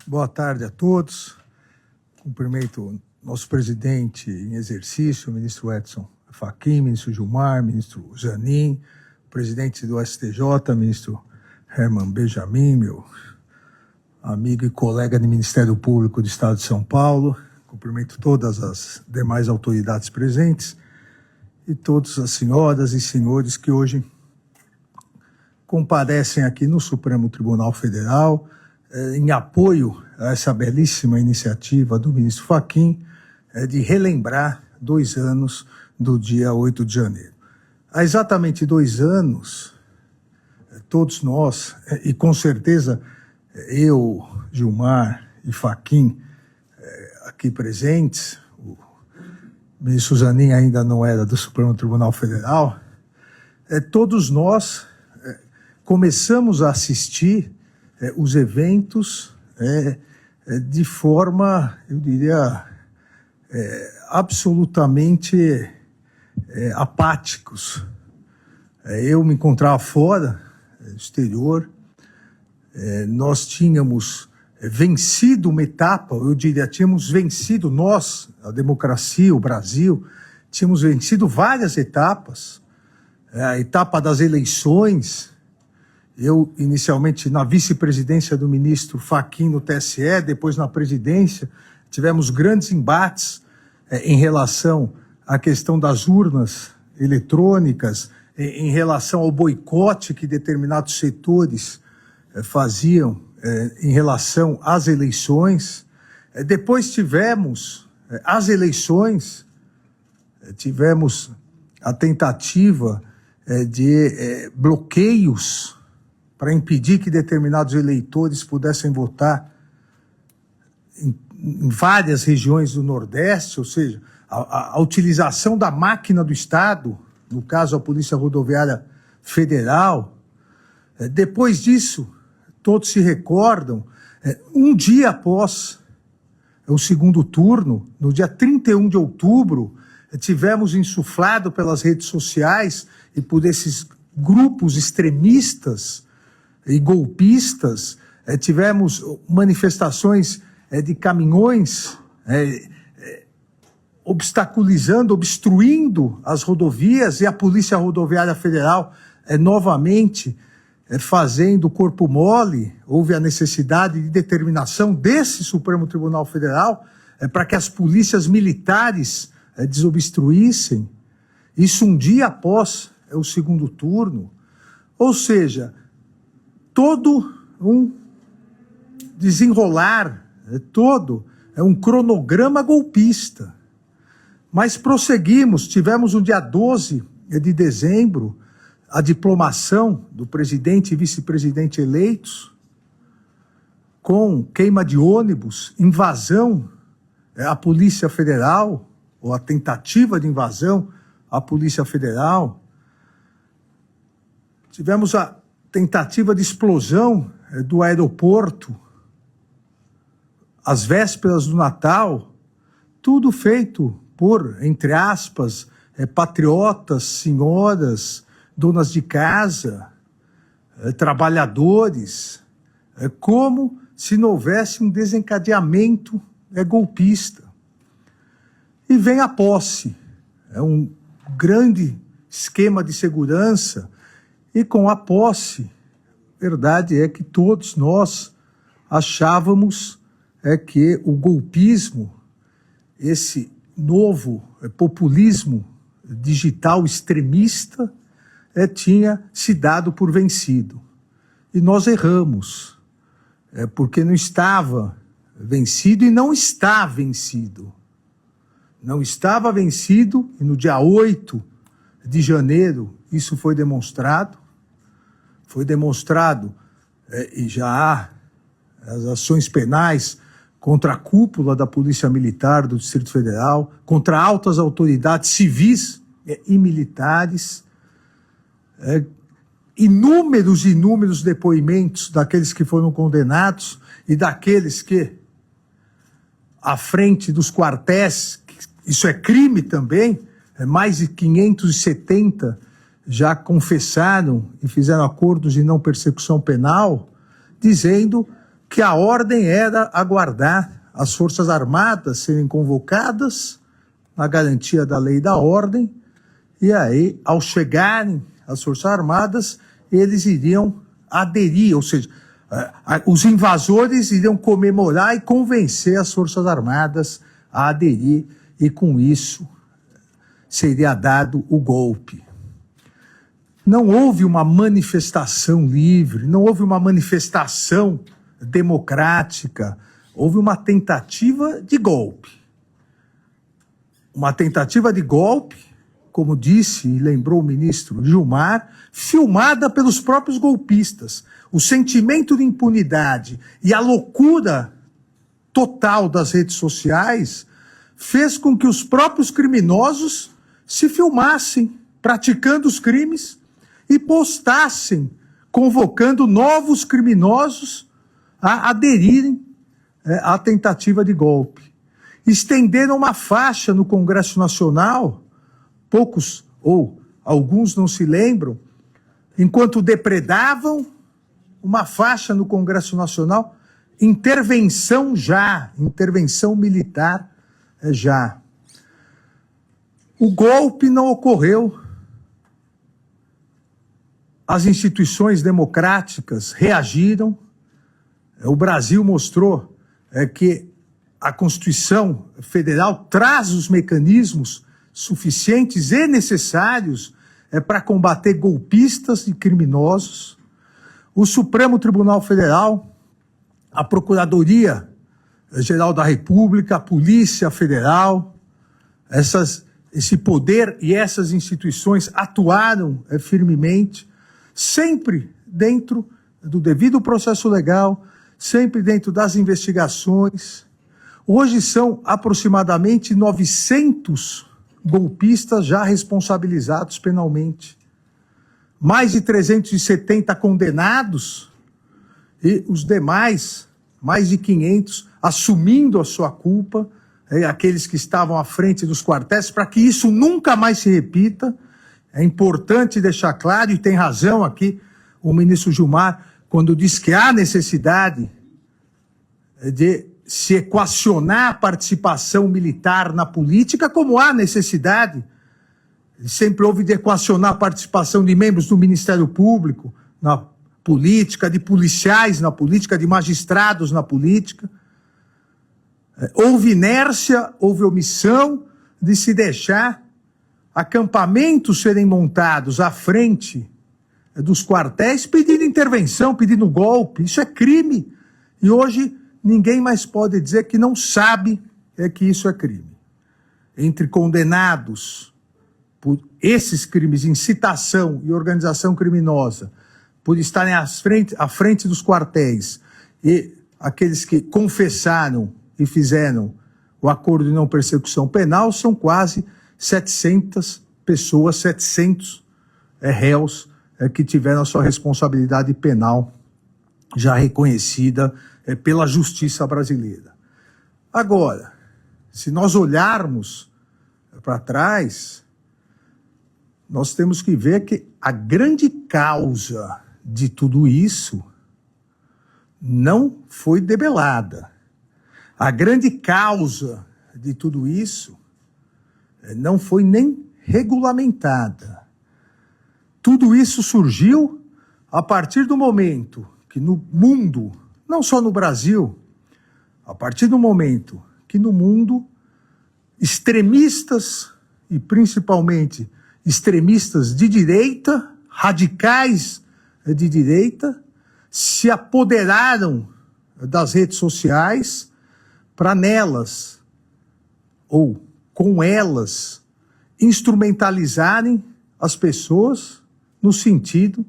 Boa tarde a todos. Cumprimento o nosso presidente em exercício, o ministro Edson Fachin, ministro Gilmar, ministro Zanin, presidente do STJ, ministro Herman Benjamin, meu amigo e colega do Ministério Público do Estado de São Paulo. Cumprimento todas as demais autoridades presentes e todas as senhoras e senhores que hoje comparecem aqui no Supremo Tribunal Federal em apoio a essa belíssima iniciativa do ministro Fachin de relembrar 2 anos do dia 8 de janeiro. Há exatamente 2 anos, todos nós, e com certeza eu, Gilmar e Fachin, aqui presentes, o ministro Zanin ainda não era do Supremo Tribunal Federal, todos nós começamos a assistir os eventos de forma, eu diria, absolutamente apáticos. Eu me encontrava fora, no exterior, nós tínhamos vencido uma etapa, eu diria, tínhamos vencido nós, a democracia, o Brasil, tínhamos vencido várias etapas, a etapa das eleições. Eu, inicialmente, na vice-presidência do ministro Fachin no TSE, depois na presidência, tivemos grandes embates em relação à questão das urnas eletrônicas, em relação ao boicote que determinados setores faziam em relação às eleições. Depois tivemos as eleições, tivemos a tentativa de bloqueios para impedir que determinados eleitores pudessem votar em várias regiões do Nordeste, ou seja, a utilização da máquina do Estado, no caso a Polícia Rodoviária Federal. Depois disso, todos se recordam, um dia após o segundo turno, no dia 31 de outubro, tivemos insuflado pelas redes sociais e por esses grupos extremistas e golpistas, tivemos manifestações de caminhões obstruindo as rodovias e a Polícia Rodoviária Federal novamente fazendo corpo mole. Houve a necessidade de determinação desse Supremo Tribunal Federal para que as polícias militares desobstruíssem. Isso um dia após o segundo turno. Ou seja, todo um desenrolar, todo um cronograma golpista. Mas prosseguimos, tivemos no dia 12 de dezembro a diplomação do presidente e vice-presidente eleitos, com queima de ônibus, invasão à Polícia Federal, ou a tentativa de invasão à Polícia Federal. Tivemos a tentativa de explosão do aeroporto, às vésperas do Natal, tudo feito por, entre aspas, patriotas, senhoras, donas de casa, trabalhadores, como se não houvesse um desencadeamento golpista. E vem a posse, um grande esquema de segurança, e com a posse, verdade é que todos nós achávamos que o golpismo, esse novo populismo digital extremista, tinha se dado por vencido. E nós erramos, porque não estava vencido e não está vencido. Não estava vencido, e no dia 8 de janeiro isso foi demonstrado. Foi demonstrado, e já há as ações penais contra a cúpula da Polícia Militar do Distrito Federal, contra altas autoridades civis e militares, inúmeros depoimentos daqueles que foram condenados e daqueles que, à frente dos quartéis, isso é crime também, mais de 570 já confessaram e fizeram acordos de não persecução penal, dizendo que a ordem era aguardar as Forças Armadas serem convocadas na garantia da lei e da ordem, e aí, ao chegarem as Forças Armadas, eles iriam aderir, ou seja, os invasores iriam comemorar e convencer as Forças Armadas a aderir, e com isso seria dado o golpe. Não houve uma manifestação livre, não houve uma manifestação democrática, houve uma tentativa de golpe. Uma tentativa de golpe, como disse e lembrou o ministro Gilmar, filmada pelos próprios golpistas. O sentimento de impunidade e a loucura total das redes sociais fez com que os próprios criminosos se filmassem praticando os crimes e postassem, convocando novos criminosos a aderirem à tentativa de golpe. Estenderam uma faixa no Congresso Nacional, poucos ou alguns não se lembram, enquanto depredavam, uma faixa no Congresso Nacional, intervenção militar já. O golpe não ocorreu. As instituições democráticas reagiram. O Brasil mostrou que a Constituição Federal traz os mecanismos suficientes e necessários para combater golpistas e criminosos. O Supremo Tribunal Federal, a Procuradoria-Geral da República, a Polícia Federal, esse poder e essas instituições atuaram firmemente, sempre dentro do devido processo legal, sempre dentro das investigações. Hoje são aproximadamente 900 golpistas já responsabilizados penalmente. Mais de 370 condenados e os demais, mais de 500, assumindo a sua culpa, aqueles que estavam à frente dos quartéis, para que isso nunca mais se repita. É importante deixar claro, e tem razão aqui o ministro Gilmar, quando diz que há necessidade de se equacionar a participação militar na política, como há necessidade, sempre houve de equacionar a participação de membros do Ministério Público na política, de policiais na política, de magistrados na política. Houve inércia, houve omissão de se deixar acampamentos serem montados à frente dos quartéis pedindo intervenção, pedindo golpe. Isso é crime. E hoje ninguém mais pode dizer que não sabe que isso é crime. Entre condenados por esses crimes de incitação e organização criminosa, por estarem à frente dos quartéis, e aqueles que confessaram e fizeram o acordo de não persecução penal, são quase 700 pessoas, 700 réus que tiveram a sua responsabilidade penal já reconhecida pela justiça brasileira. Agora, se nós olharmos para trás, nós temos que ver que a grande causa de tudo isso não foi debelada. A grande causa de tudo isso não foi nem regulamentada. Tudo isso surgiu a partir do momento que no mundo, não só no Brasil, a partir do momento que no mundo extremistas, e principalmente extremistas de direita, radicais de direita, se apoderaram das redes sociais para nelas, ou com elas, instrumentalizarem as pessoas no sentido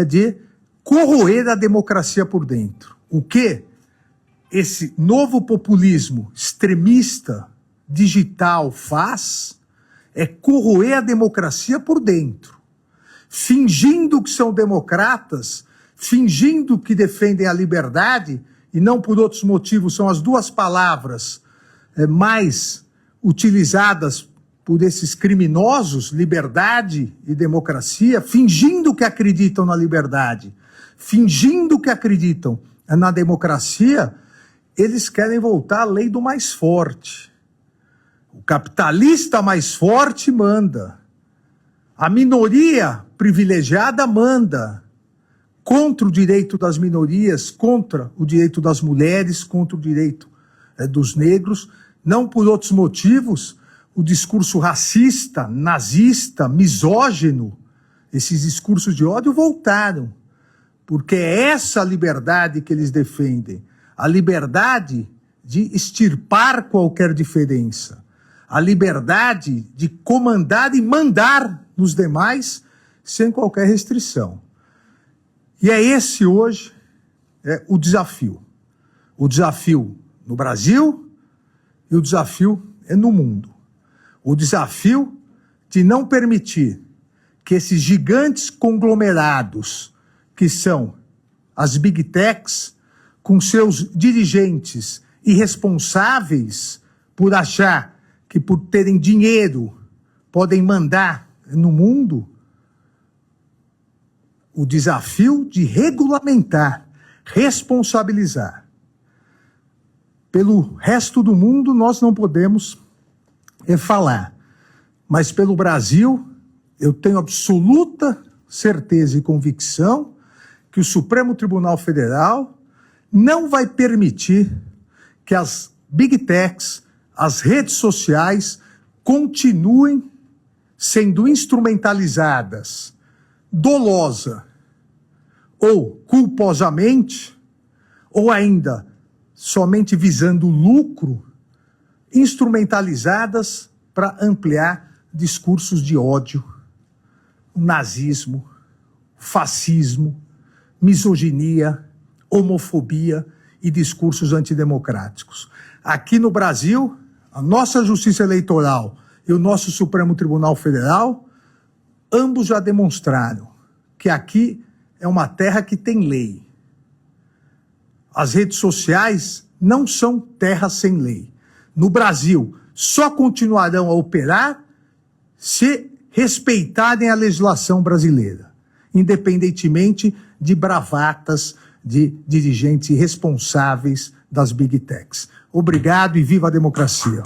de corroer a democracia por dentro. O que esse novo populismo extremista digital faz é corroer a democracia por dentro, fingindo que são democratas, fingindo que defendem a liberdade, e não por outros motivos, são as duas palavras mais utilizadas por esses criminosos, liberdade e democracia, fingindo que acreditam na liberdade, fingindo que acreditam na democracia, eles querem voltar à lei do mais forte. O capitalista mais forte manda. A minoria privilegiada manda. Contra o direito das minorias, contra o direito das mulheres, contra o direito dos negros, não por outros motivos. O discurso racista, nazista, misógino, esses discursos de ódio voltaram. Porque é essa liberdade que eles defendem. A liberdade de extirpar qualquer diferença. A liberdade de comandar e mandar nos demais sem qualquer restrição. E é esse hoje o desafio. O desafio no Brasil e o desafio no mundo. O desafio de não permitir que esses gigantes conglomerados, que são as Big Techs, com seus dirigentes irresponsáveis por achar que por terem dinheiro podem mandar no mundo, o desafio de regulamentar, responsabilizar. Pelo resto do mundo nós não podemos falar, mas pelo Brasil eu tenho absoluta certeza e convicção que o Supremo Tribunal Federal não vai permitir que as Big Techs, as redes sociais, continuem sendo instrumentalizadas dolosa ou culposamente, ou ainda somente visando lucro, instrumentalizadas para ampliar discursos de ódio, nazismo, fascismo, misoginia, homofobia e discursos antidemocráticos. Aqui no Brasil, a nossa Justiça Eleitoral e o nosso Supremo Tribunal Federal, ambos já demonstraram que aqui é uma terra que tem lei. As redes sociais não são terras sem lei. No Brasil, só continuarão a operar se respeitarem a legislação brasileira, independentemente de bravatas de dirigentes irresponsáveis das Big Techs. Obrigado e viva a democracia.